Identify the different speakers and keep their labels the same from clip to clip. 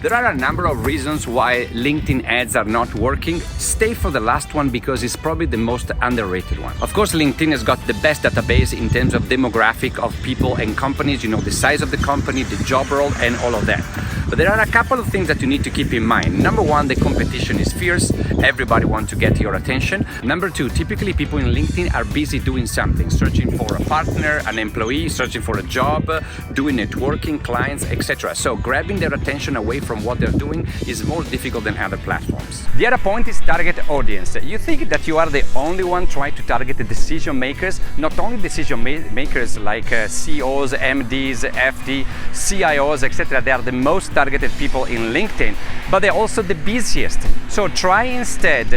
Speaker 1: There are a number of reasons why LinkedIn ads are not working. Stay for the last one because it's probably the most underrated one. Of course, LinkedIn has got the best database in terms of demographic of people and companies, you know, the size of the company, the job role, and all of that. But there are a couple of things that you need to keep in mind. Number one, the competition is fierce. Everybody wants to get your attention. Number two, typically people in LinkedIn are busy doing something, searching for a partner, an employee, searching for a job, doing networking, clients, etc. So grabbing their attention away from what they're doing is more difficult than other platforms. The other point is target audience. You think that you are the only one trying to target the decision makers, not only decision makers like CEOs, MDs, FD, CIOs, etc. They are the most targeted people in LinkedIn, but they're also the busiest. So try instead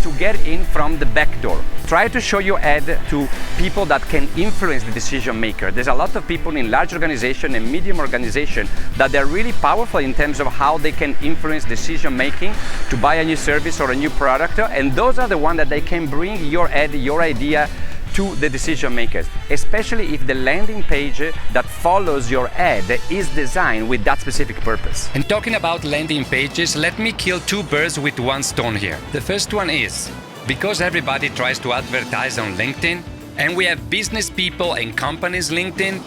Speaker 1: to get in from the back door. Try to show your ad to people that can influence the decision maker. There's a lot of people in large organization and medium organization that they're really powerful in terms of how they can influence decision making to buy a new service or a new product, and those are the ones that they can bring your ad, your idea to the decision makers, especially if the landing page that follows your ad is designed with that specific purpose. And talking about landing pages, let me kill two birds with one stone here. The first one is, because everybody tries to advertise on LinkedIn, and we have business people and companies LinkedIn,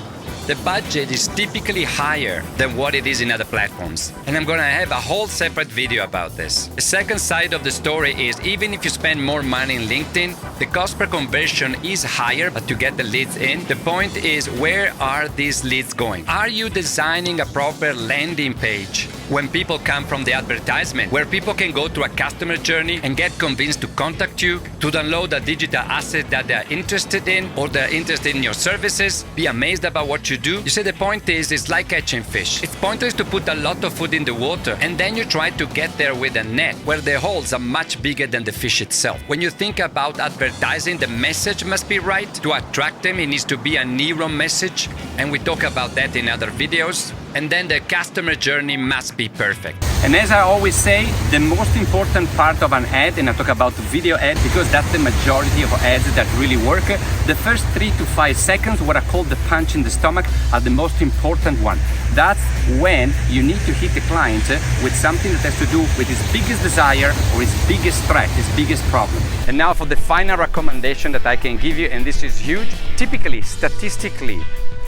Speaker 1: the budget is typically higher than what it is in other platforms. And I'm gonna have a whole separate video about this. The second side of the story is, even if you spend more money in LinkedIn, the cost per conversion is higher to get the leads in. The point is, where are these leads going? Are you designing a proper landing page when people come from the advertisement, where people can go through a customer journey and get convinced to contact you, to download a digital asset that they're interested in, or they're interested in your services, be amazed about what you do? You see, the point is, it's like catching fish. It's pointless to put a lot of food in the water and then you try to get there with a net where the holes are much bigger than the fish itself. When you think about advertising, the message must be right. To attract them, it needs to be a neural message, and we talk about that in other videos. And then the customer journey must be perfect. And as I always say, the most important part of an ad, and I talk about video ad because that's the majority of ads that really work, the first 3 to 5 seconds, what I call the punch in the stomach, are the most important one. That's when you need to hit the client with something that has to do with his biggest desire or his biggest threat, his biggest problem. And now for the final recommendation that I can give you, and this is huge. Typically, statistically,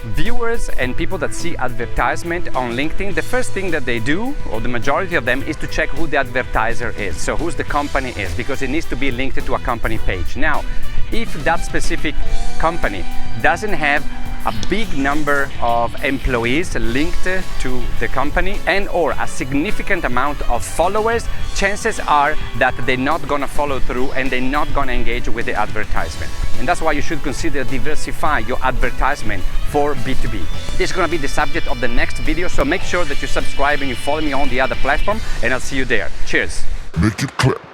Speaker 1: viewers and people that see advertisement on LinkedIn, the first thing that they do, or the majority of them, is to check who the advertiser is. So who's the company is, because it needs to be linked to a company page. Now, if that specific company doesn't have a big number of employees linked to the company and or a significant amount of followers, chances are that they're not gonna follow through and they're not gonna engage with the advertisement. And that's why you should consider diversify your advertisement for B2B. This is gonna be the subject of the next video, so make sure that you subscribe and you follow me on the other platform, and I'll see you there. Cheers.
Speaker 2: Make it clap.